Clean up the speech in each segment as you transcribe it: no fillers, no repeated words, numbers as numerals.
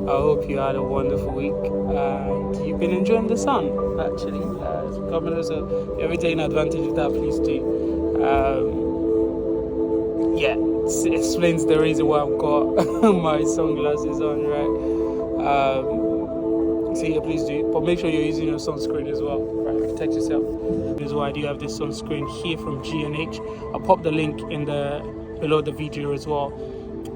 I hope you had a wonderful week and you've been enjoying the sun. Actually, so every day in advantage of that, please do. It explains the reason why I've got my sunglasses on, right? So yeah, please do. But make sure you're using your sunscreen as well, right? Protect yourself. This is why I do have this sunscreen here from G&H. I'll pop the link in below the video as well.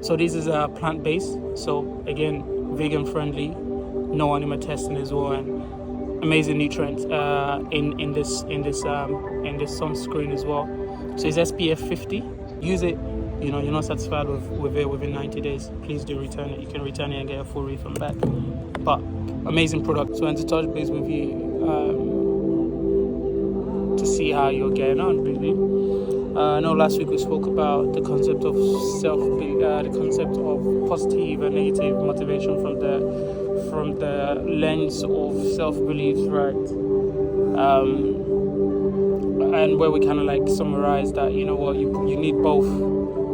So this is plant-based. So again, vegan friendly, no animal testing as well, and amazing nutrients in this sunscreen as well. So it's SPF 50. Use it. You know, you're not satisfied with it within 90 days, please do return it. You can return it and get a full refund back. But amazing product. So I want to touch base with you to see how you're getting on, really. I know last week we spoke about the concept of positive and negative motivation from the lens of self-belief, right? And where we kind of like summarize that, you know what, you need both.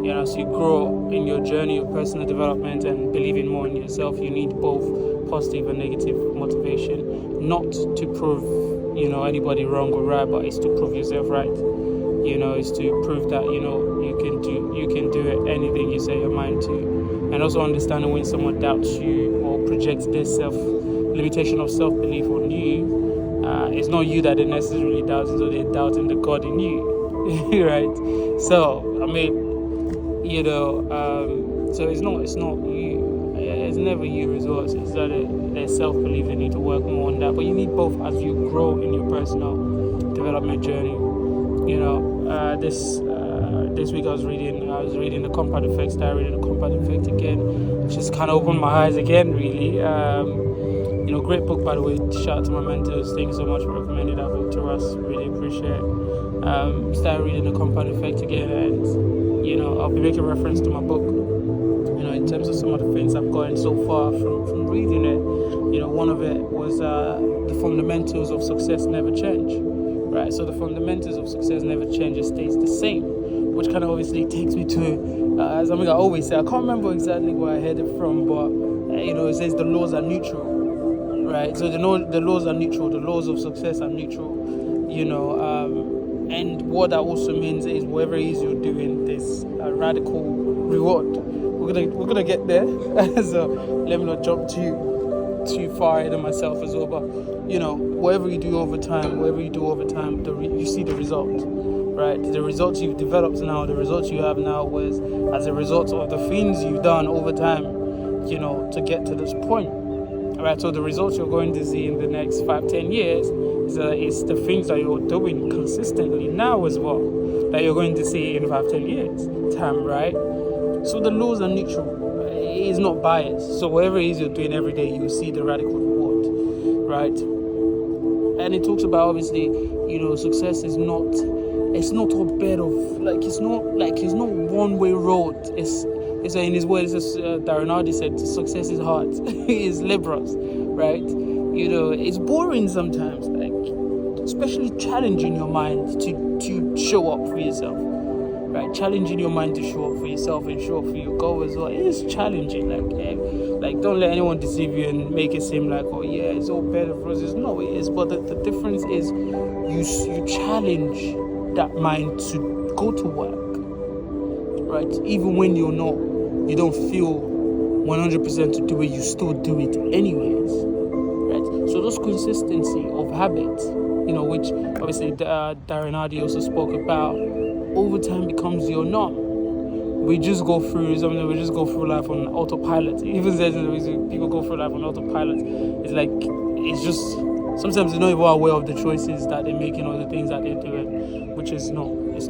You know, as you grow in your journey of personal development and believing more in yourself, you need both positive and negative motivation, not to prove, you know, anybody wrong or right, but it's to prove yourself right. You know, it's to prove that, you know, you can do anything you set your mind to. And also understanding when someone doubts you or projects their limitation of self-belief on you, it's not you that they necessarily doubt, so they're doubting the God in you, right? So, I mean, you know, so it's not you. It's never you results. It's that their self-belief. They need to work more on that. But you need both as you grow in your personal development journey. You know, this week I was reading the Compound Effect. Started reading the Compound Effect again. Just kind of opened my eyes again, really. You know, great book, by the way. Shout out to my mentors. Thank you so much for recommending that book to us. Really appreciate it. Started reading the Compound Effect again, and you know, I'll be making reference to my book. You know, in terms of some of the things I've gotten so far from reading it. You know, one of it was the fundamentals of success never change. Right, so the fundamentals of success never change, it stays the same, which kind of obviously takes me to something I always say. I can't remember exactly where I heard it from, but you know, it says the laws are neutral, right? So the laws are neutral, the laws of success are neutral, you know, and what that also means is whatever it is you're doing, there's a radical reward. We're gonna get there, so let me not jump too far ahead of myself as well, but you know, whatever you do over time, you see the result, right? The results you've developed now, the results you have now was as a result of the things you've done over time, you know, to get to this point, right? So the results you're going to see in the next 5-10 years is the things that you're doing consistently now as well, that you're going to see in 5-10 years time, right? So the laws are neutral. It's not biased. So whatever it is you're doing every day, you see the radical reward, right? And it talks about, obviously, you know, success is not a bed of it's not one-way road. It's in his words, Darren Hardy said, success is hard. It's laborious, right? You know, it's boring sometimes, especially challenging your mind to show up for yourself. Right, challenging your mind to show up for yourself and show up for your goal as well. It is challenging. Like don't let anyone deceive you and make it seem like, oh yeah, it's all bed of roses. No, it is. But the difference is you challenge that mind to go to work. Right, even when you don't feel 100% to do it, you still do it anyways. Right, so those consistency of habit, you know, which obviously Darren Hardy also spoke about, over time becomes your norm. We just go through life on autopilot. Even says people go through life on autopilot. It's just sometimes they're not even aware of the choices that they're making or the things that they're doing, which is it's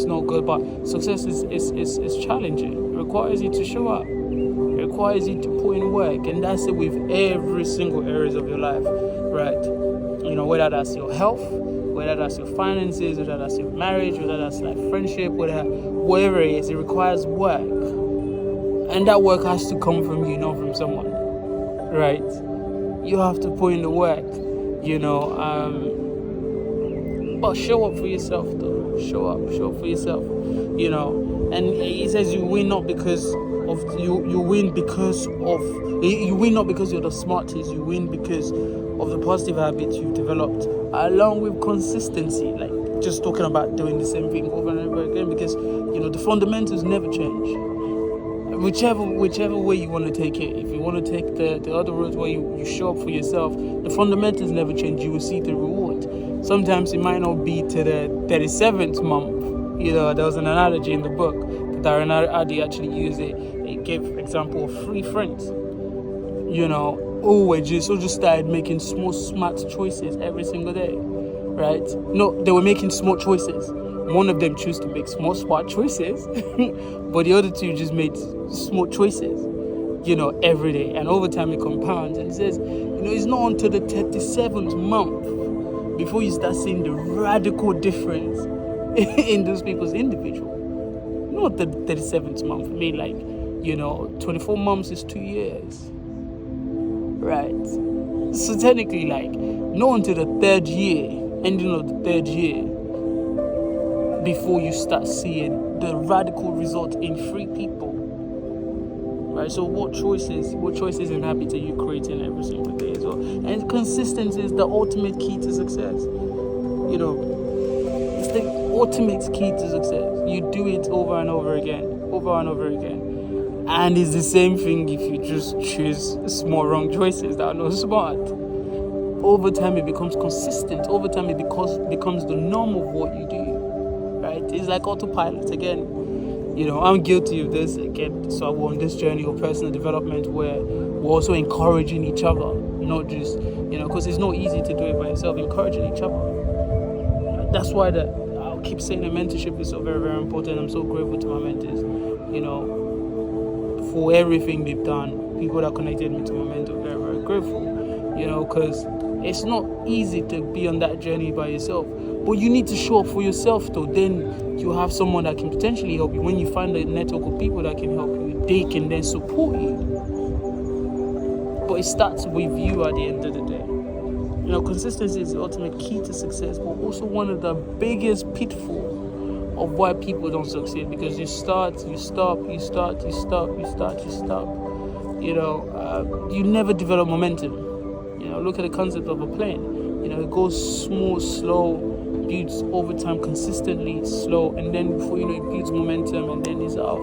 not good. But success is challenging. It requires you to show up. It requires you to put in work, and that's it with every single areas of your life, right? You know, whether that's your health, whether that's your finances, whether that's your marriage, whether that's like friendship, whatever it is, it requires work. And that work has to come from you, not from someone, right? You have to put in the work, you know, but show up for yourself though. Show up for yourself, you know. And he says you win not because you win because of you win not because you're the smartest. You win because of the positive habits you've developed, along with consistency. Like just talking about doing the same thing over and over again, because the fundamentals never change. Whichever way you want to take it, if you want to take the other road where you show up for yourself, the fundamentals never change. You will see the reward. Sometimes it might not be to the 37th month. There was an analogy in the book that Darren Hardy actually used. It gave example of 3 friends. Who just started making small smart choices every single day, right? No, they were making small choices. One of them chose to make small smart choices, but the other 2 just made small choices, every day. And over time it compounds. And it says, it's not until the 37th month before you start seeing the radical difference in those people's individual. Not the 37th month. I mean, 24 months is 2 years. Right. So technically, not until the 3rd year, ending of the 3rd year, before you start seeing the radical result in 3 people. Right. So what choices and habits are you creating every single day as well? And consistency is the ultimate key to success. It's the ultimate key to success. You do it over and over again. And it's the same thing if you just choose small wrong choices that are not smart. Over time it becomes consistent. Over time it becomes the norm of what you do. Right? It's like autopilot again. I'm guilty of this again. So we're on this journey of personal development where we're also encouraging each other, not just, because it's not easy to do it by yourself, encouraging each other. That's why I'll keep saying that mentorship is so very, very important. I'm so grateful to my mentors, for everything they've done. People that connected me to my mentor, very, very grateful, because it's not easy to be on that journey by yourself. But you need to show up for yourself, though. Then you have someone that can potentially help you. When you find a network of people that can help you, they can then support you. But it starts with you at the end of the day. Consistency is the ultimate key to success, but also one of the biggest pitfalls of why people don't succeed, because you start, you stop. You never develop momentum. Look at the concept of a plane. It goes small, slow, builds over time, consistently slow, and then before you know it builds momentum, and then it's off.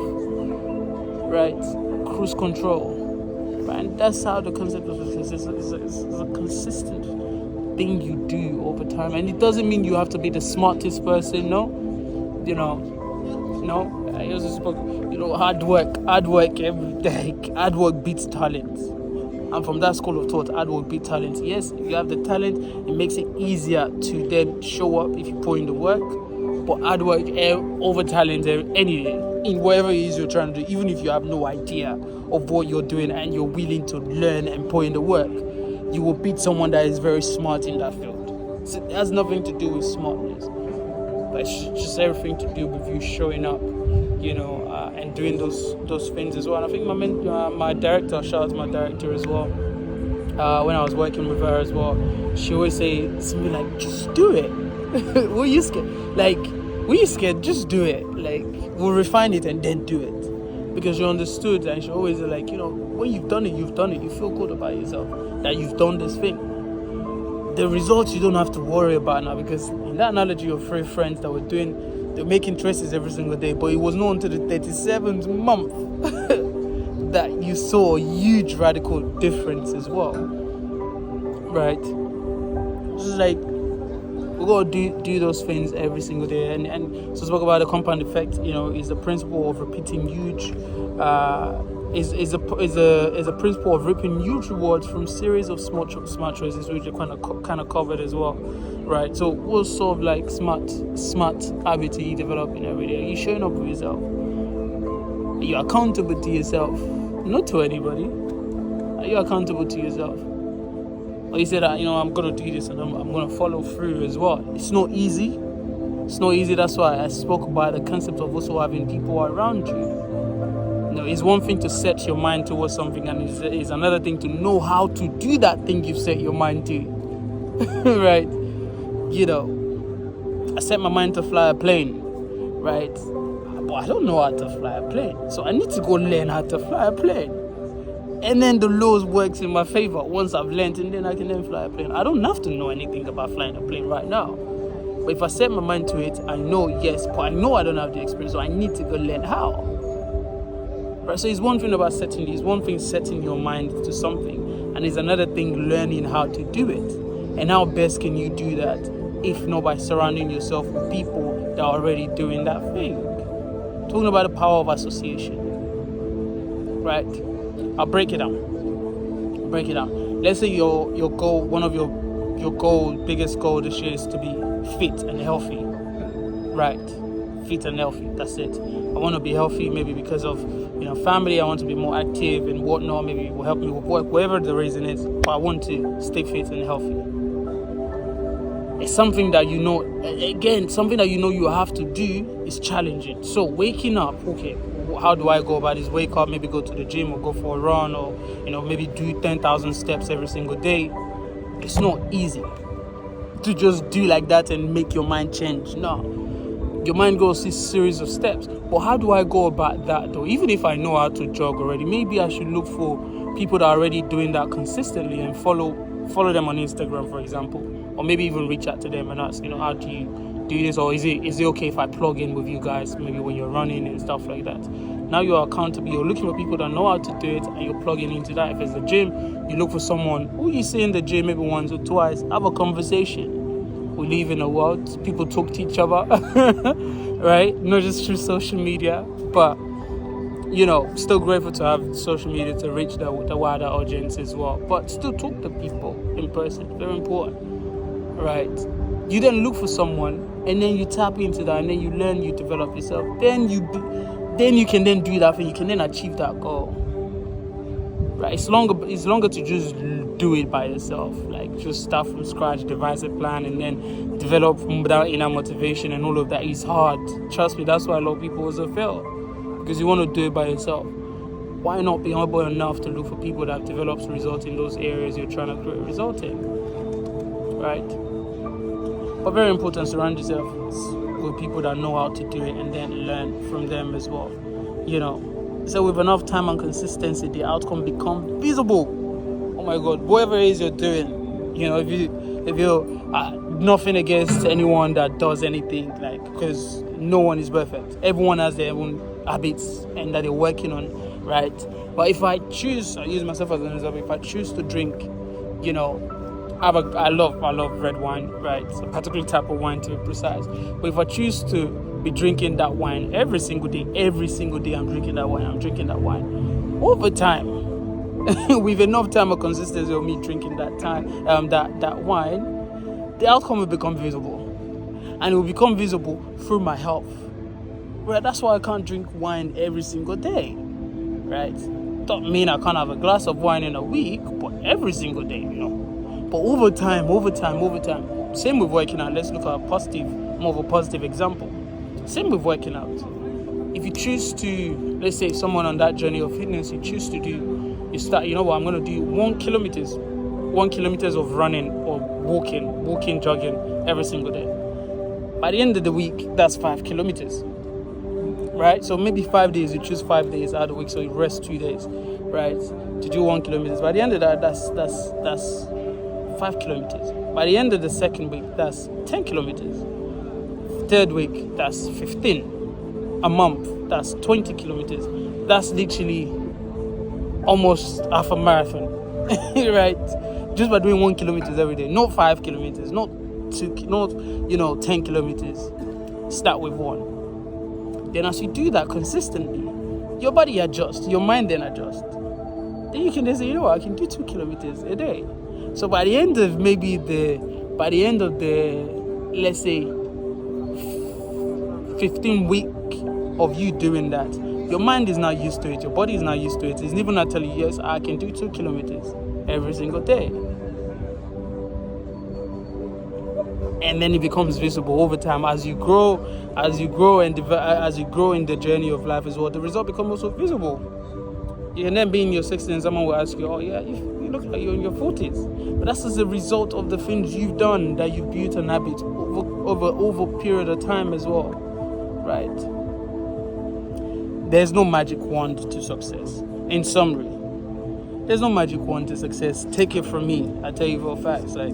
Right? Cruise control. Right? And that's how the concept of success is a consistent thing you do over time. And it doesn't mean you have to be the smartest person, no. I also spoke, hard work every day. Hard work beats talent. I'm from that school of thought, hard work beats talent. Yes, if you have the talent, it makes it easier to then show up if you put in the work. But hard work over talent any day, in whatever it is you're trying to do, even if you have no idea of what you're doing and you're willing to learn and put in the work, you will beat someone that is very smart in that field. So it has nothing to do with smartness, but it's just everything to do with you showing up, and doing those things as well. And I think my director, shout out to my director as well, when I was working with her as well, she always say something like, just do it. What are you scared? When you're scared, just do it. We'll refine it and then do it. Because you understood, and she always when you've done it, you feel good about yourself that you've done this thing. The results you don't have to worry about now, because in that analogy of 3 friends that they're making choices every single day, but it was not until the 37th month that you saw a huge radical difference as well. Right? Just we gotta do those things every single day, and so spoke about the compound effect. Is the principle of repeating huge, is a principle of reaping huge rewards from series of smart choices, which are kind of covered as well, right? So what sort of smart habits are you developing every day? Are you showing up for yourself? Are you accountable to yourself, not to anybody? Are you accountable to yourself? Or you say that, I'm going to do this and I'm going to follow through as well. It's not easy. That's why I spoke about the concept of also having people around you. It's one thing to set your mind towards something, and it's another thing to know how to do that thing you've set your mind to. Right? I set my mind to fly a plane. Right? well, I don't know how to fly a plane, so I need to go learn how to fly a plane. And then the laws works in my favor once I've learned, and then I can then fly a plane. I don't have to know anything about flying a plane right now. But if I set my mind to it, I know, yes, but I know I don't have the experience, so I need to go learn how. Right? So it's one thing about setting your mind to something, and it's another thing learning how to do it. And how best can you do that if not by surrounding yourself with people that are already doing that thing? Talking about the power of association. Right? I'll break it down. Let's say your goal, one of your biggest goal this year is to be fit and healthy. Right? Fit and healthy. That's it. I want to be healthy, maybe because of family. I want to be more active and whatnot. Maybe it will help me with work, whatever the reason is. But I want to stay fit and healthy. It's something that something that you have to do is challenging. So waking up, okay, how do I go about this? Wake up, maybe go to the gym or go for a run, or maybe do 10,000 steps every single day. It's not easy to just do like that and make your mind change. No. Your mind goes through a series of steps. But how do I go about that though? Even if I know how to jog already, maybe I should look for people that are already doing that consistently and follow them on Instagram, for example. Or maybe even reach out to them and ask, how do you do this? Or is it okay if I plug in with you guys, maybe when you're running and stuff like that? Now you're accountable. You're looking for people that know how to do it, and you're plugging into that. If it's the gym, you look for someone who you see in the gym maybe once or twice. Have a conversation. We live in a world, people talk to each other, right? Not just through social media, but, still grateful to have social media to reach the wider audience as well. But still talk to people in person, very important, right? You then look for someone, and then you tap into that, and then you learn, you develop yourself. Then you can then do that, and you can then achieve that goal. Right? It's longer to just do it by yourself, like just start from scratch, devise a plan, and then develop that inner motivation, and all of that is hard. Trust me, that's why a lot of people also fail, because you want to do it by yourself. Why not be humble enough to look for people that have developed results in those areas you're trying to create a result in, right? But very important, surround yourself with people that know how to do it, and then learn from them as well. So with enough time and consistency, the outcome becomes visible. Oh my God, whatever it is you're doing, if you're nothing against anyone that does anything, because no one is perfect. Everyone has their own habits and that they're working on, right? But if I use myself as an example, if I choose to drink, I love red wine, right? It's a particular type of wine to be precise. But if I choose to be drinking that wine every single day I'm drinking that wine. Over time, with enough time of consistency of me drinking that wine, the outcome will become visible. And it will become visible through my health. Right? That's why I can't drink wine every single day. Right? Don't mean I can't have a glass of wine in a week, but every single day, But over time, same with working out. Let's look at more of a positive example. Same with working out. If you choose to, let's say someone on that journey of fitness, you start, I'm going to do 1 kilometer of running or walking, jogging every single day. By the end of the week, that's 5 kilometers, right? So maybe 5 days, you choose 5 days out of the week, so you rest 2 days, right? To do 1 kilometer. By the end of that, that's 5 kilometers. By the end of the second week, that's 10 kilometers. Third week, that's 15. A month, that's 20 kilometers. That's literally almost half a marathon, right? Just by doing 1 kilometer every day, not 5 kilometers, not 10 kilometers. Start with 1. Then as you do that consistently, your body adjusts, your mind then adjusts. Then you can then say, I can do 2 kilometers a day. So by the end of the, let's say, 15 week of you doing that, your mind is not used to it, your body is not used to it. It's even not telling you, yes, I can do 2 kilometers every single day. And then it becomes visible over time as you grow in the journey of life as well. The result becomes also visible. You can then be in your 60s and someone will ask you, oh yeah, you look like you're in your 40s. But that's as a result of the things you've done, that you've built an habit over a period of time as well, right? there's no magic wand to success. In summary, there's no magic wand to success. Take it from me. I tell you for facts. Like,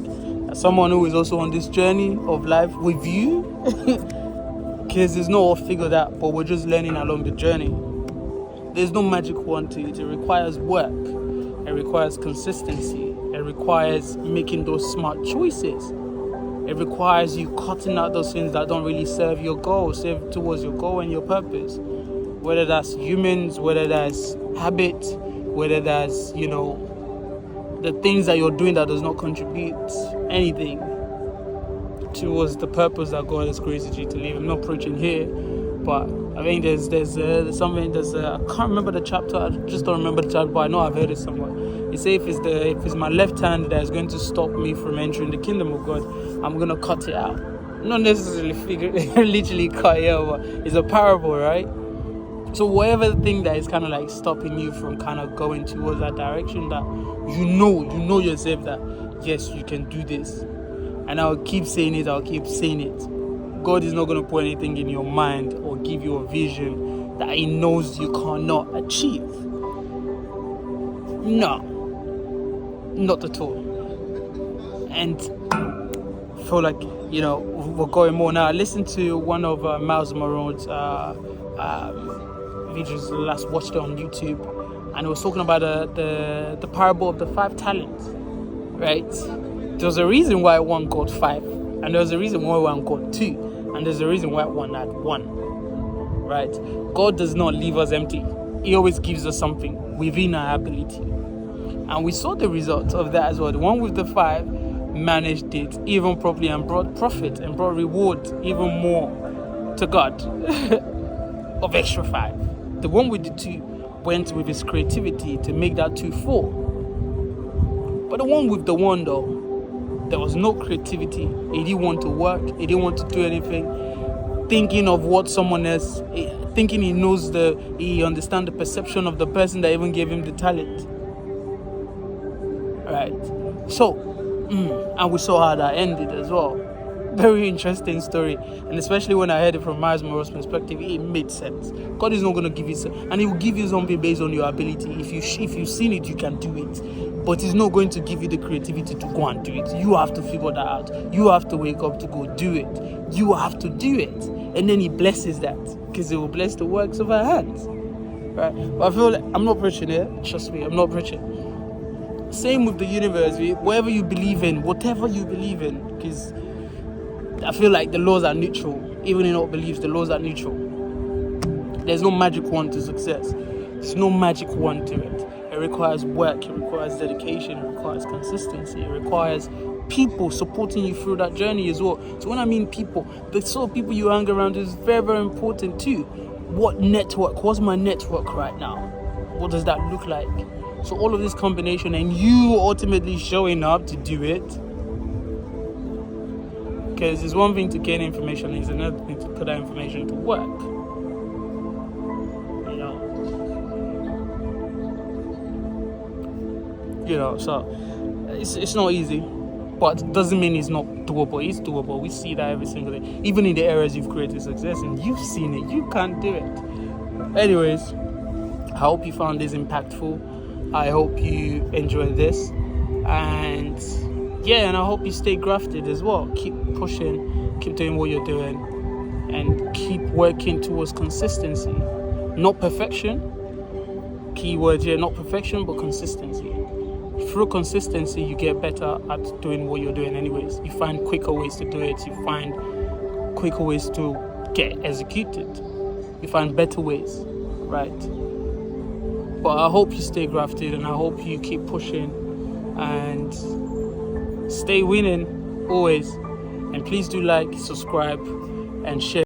as someone who is also on this journey of life with you, because there's no all figured out, but we're just learning along the journey. There's no magic wand to it. It requires work. It requires consistency. It requires making those smart choices. It requires you cutting out those things that don't really serve your goal, serve towards your goal and your purpose. Whether that's humans, whether that's habits, whether that's, the things that you're doing that does not contribute anything towards the purpose that God has created you to live. I'm not preaching here, but I think there's something, I can't remember the chapter, I just don't remember the chapter, but I know I've heard it somewhere. It says if it's my left hand that is going to stop me from entering the kingdom of God, I'm going to cut it out. Not necessarily literally cut it out, but it's a parable, right? So whatever thing that is kind of like stopping you from kind of going towards that direction, that you know yourself that, yes, you can do this. And I'll keep saying it. God is not going to put anything in your mind or give you a vision that he knows you cannot achieve. No, not at all. And I feel like, we're going more now. I listened to one of Miles Monroe's videos last watched it on YouTube, and it was talking about the parable of the 5 talents, right? There was a reason why one got 5, and there was a reason why one got 2, and there's a reason why one had 1, right? God does not leave us empty. He always gives us something within our ability, and we saw the result of that as well. The one with the 5 managed it even properly and brought profit and brought reward even more to God of extra 5. The one with the 2 went with his creativity to make that 2 4. But the one with the 1, though, there was no creativity. He didn't want to work. He didn't want to do anything. Thinking of what someone else, thinking he understands the perception of the person that even gave him the talent. Right. So, and we saw how that ended as well. Very interesting story, and especially when I heard it from Miles Monroe's perspective, it made sense. God is not going to give you, and he will give you something based on your ability. If you've seen it, you can do it, but he's not going to give you the creativity to go and do it. You have to figure that out. You have to wake up to go do it. You have to do it, and then he blesses that, because he will bless the works of our hands. Right? But I feel like I'm not preaching here. Trust me, I'm not preaching. Same with the universe. Whatever you believe in, whatever you believe in, because I feel like the laws are neutral. Even in all beliefs, the laws are neutral. There's no magic wand to success. There's no magic wand to it. It requires work. It requires dedication. It requires consistency. It requires people supporting you through that journey as well. So when I mean people, the sort of people you hang around is very, very important too. What network? What's my network right now? What does that look like? So all of this combination and you ultimately showing up to do it. Because it's one thing to gain information, it's another thing to put that information to work. So it's not easy, but it doesn't mean it's not doable. It's doable. We see that every single day. Even in the areas you've created success and you've seen it, you can't do it. Anyways, I hope you found this impactful. I hope you enjoyed this. And I hope you stay grafted as well. Keep pushing, keep doing what you're doing, and keep working towards consistency. Not perfection. Keyword here, not perfection, but consistency. Through consistency, you get better at doing what you're doing anyways. You find quicker ways to do it. You find quicker ways to get executed. You find better ways, right? But I hope you stay grafted, and I hope you keep pushing and stay winning always. And please do like, subscribe, and share.